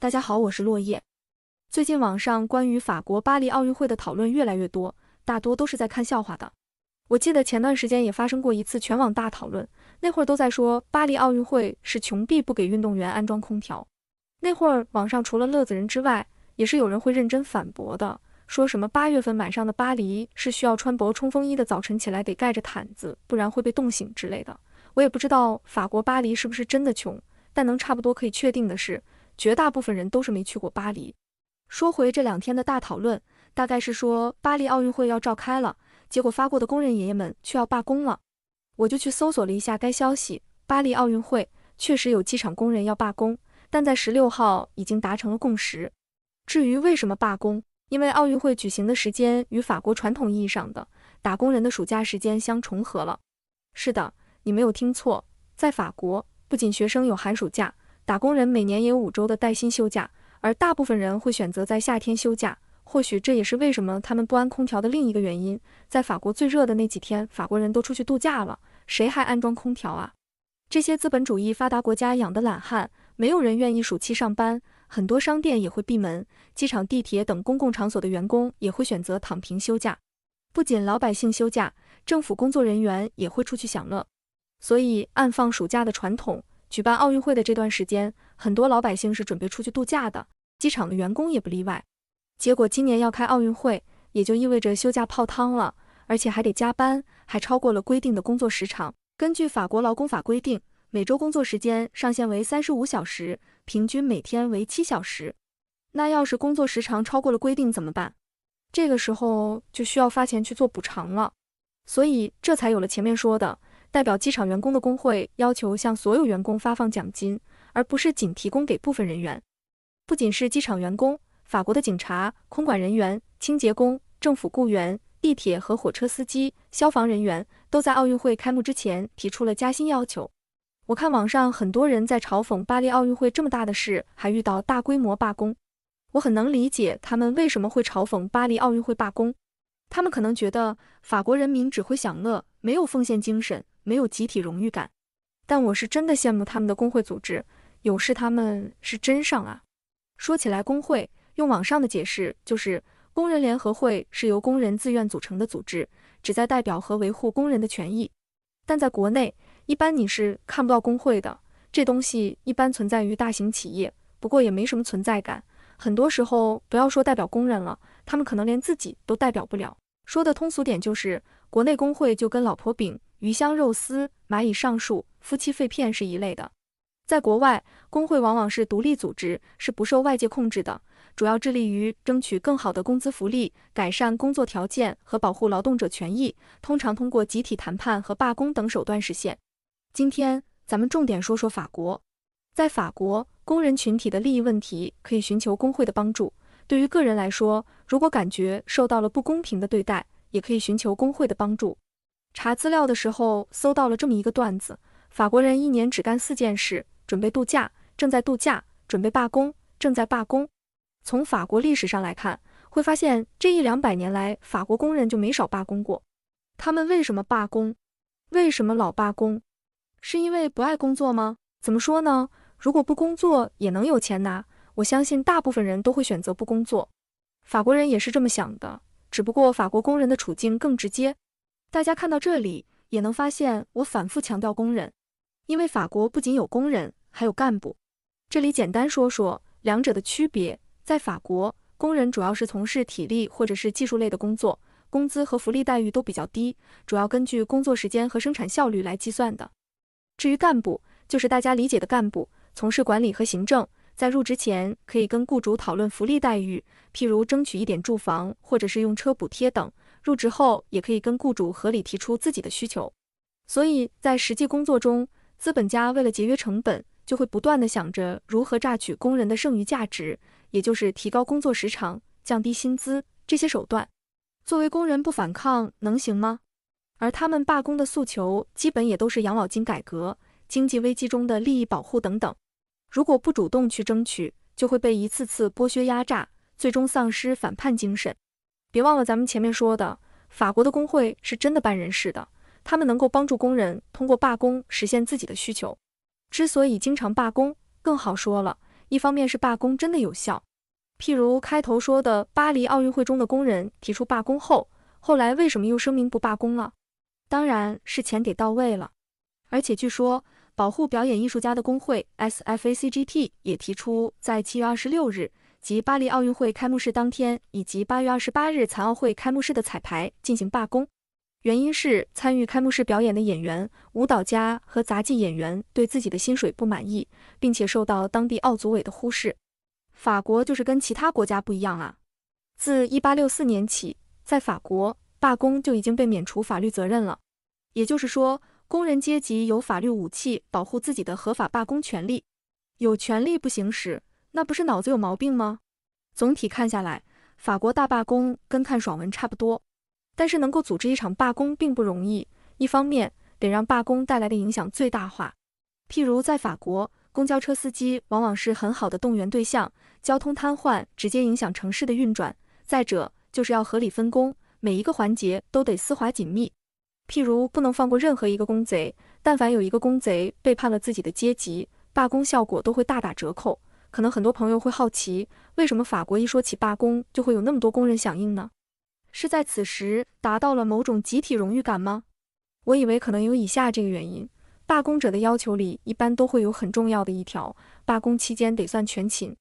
大家好，我是落叶。最近网上关于法国巴黎奥运会的讨论越来越多，大多都是在看笑话的。我记得前段时间也发生过一次全网大讨论，那会儿都在说巴黎奥运会是穷逼不给运动员安装空调。那会儿网上除了乐子人之外，也是有人会认真反驳的，说什么8月份晚上的巴黎是需要穿薄冲锋衣的，早晨起来得盖着毯子，不然会被冻醒之类的。我也不知道法国巴黎是不是真的穷，但能差不多可以确定的是，绝大部分人都是没去过巴黎。说回这2天的大讨论，大概是说巴黎奥运会要召开了，结果法国的工人爷爷们却要罢工了。我就去搜索了一下该消息，巴黎奥运会确实有机场工人要罢工，但在16号已经达成了共识。至于为什么罢工，因为奥运会举行的时间与法国传统意义上的打工人的暑假时间相重合了。是的，你没有听错，在法国，不仅学生有寒暑假，打工人每年也有5周的带薪休假，而大部分人会选择在夏天休假。或许这也是为什么他们不安空调的另一个原因。在法国最热的那几天，法国人都出去度假了，谁还安装空调啊？这些资本主义发达国家养的懒汉，没有人愿意暑期上班，很多商店也会闭门，机场、地铁等公共场所的员工也会选择躺平休假。不仅老百姓休假，政府工作人员也会出去享乐。所以按放暑假的传统，举办奥运会的这段时间，很多老百姓是准备出去度假的，机场的员工也不例外。结果今年要开奥运会，也就意味着休假泡汤了，而且还得加班，还超过了规定的工作时长。根据法国劳工法规定，每周工作时间上限为35小时，平均每天为7小时。那要是工作时长超过了规定怎么办？这个时候就需要发钱去做补偿了。所以这才有了前面说的，代表机场员工的工会要求向所有员工发放奖金，而不是仅提供给部分人员。不仅是机场员工，法国的警察、空管人员、清洁工、政府雇员、地铁和火车司机、消防人员都在奥运会开幕之前提出了加薪要求。我看网上很多人在嘲讽巴黎奥运会这么大的事还遇到大规模罢工，我很能理解他们为什么会嘲讽巴黎奥运会罢工。他们可能觉得法国人民只会享乐，没有奉献精神，没有集体荣誉感。但我是真的羡慕他们的工会组织，有事他们是真上啊。说起来工会，用网上的解释就是工人联合会是由工人自愿组成的组织，旨在代表和维护工人的权益。但在国内，一般你是看不到工会的，这东西一般存在于大型企业，不过也没什么存在感。很多时候不要说代表工人了，他们可能连自己都代表不了。说的通俗点就是，国内工会就跟老婆饼、鱼香肉丝、蚂蚁上树、夫妻肺片是一类的。在国外，工会往往是独立组织，是不受外界控制的，主要致力于争取更好的工资福利、改善工作条件和保护劳动者权益，通常通过集体谈判和罢工等手段实现。今天咱们重点说说法国。在法国，工人群体的利益问题可以寻求工会的帮助。对于个人来说，如果感觉受到了不公平的对待，也可以寻求工会的帮助。查资料的时候搜到了这么一个段子，法国人一年只干4件事：准备度假、正在度假、准备罢工、正在罢工。从法国历史上来看，会发现这100-200年来，法国工人就没少罢工过。他们为什么罢工？为什么老罢工？是因为不爱工作吗？怎么说呢？如果不工作也能有钱拿，我相信大部分人都会选择不工作。法国人也是这么想的，只不过法国工人的处境更直接。大家看到这里也能发现，我反复强调工人，因为法国不仅有工人，还有干部。这里简单说说两者的区别。在法国，工人主要是从事体力或者是技术类的工作，工资和福利待遇都比较低，主要根据工作时间和生产效率来计算的。至于干部，就是大家理解的干部，从事管理和行政，在入职前可以跟雇主讨论福利待遇，譬如争取一点住房或者是用车补贴等，入职后也可以跟雇主合理提出自己的需求。所以在实际工作中，资本家为了节约成本，就会不断地想着如何榨取工人的剩余价值，也就是提高工作时长、降低薪资这些手段。作为工人不反抗能行吗？而他们罢工的诉求基本也都是养老金改革、经济危机中的利益保护等等。如果不主动去争取，就会被一次次剥削压榨，最终丧失反叛精神。别忘了咱们前面说的，法国的工会是真的办人事的，他们能够帮助工人通过罢工实现自己的需求。之所以经常罢工，更好说了，一方面是罢工真的有效。譬如开头说的巴黎奥运会中的工人提出罢工后，后来为什么又声明不罢工了？当然是钱给到位了。而且据说，保护表演艺术家的工会 SFACGT 也提出在7月26日，即巴黎奥运会开幕式当天，以及8月28日残奥会开幕式的彩排进行罢工。原因是参与开幕式表演的演员、舞蹈家和杂技演员对自己的薪水不满意，并且受到当地奥组委的忽视。法国就是跟其他国家不一样啊。自1864年起，在法国，罢工就已经被免除法律责任了。也就是说，工人阶级有法律武器保护自己的合法罢工权利。有权利不行使，那不是脑子有毛病吗？总体看下来，法国大罢工跟看爽文差不多。但是能够组织一场罢工并不容易，一方面得让罢工带来的影响最大化。譬如在法国，公交车司机往往是很好的动员对象，交通瘫痪直接影响城市的运转。再者就是要合理分工，每一个环节都得丝滑紧密。譬如不能放过任何一个公贼，但凡有一个公贼背叛了自己的阶级，罢工效果都会大打折扣。可能很多朋友会好奇，为什么法国一说起罢工就会有那么多工人响应呢？是在此时达到了某种集体荣誉感吗？我以为可能有以下这个原因：罢工者的要求里一般都会有很重要的一条，罢工期间得算全勤。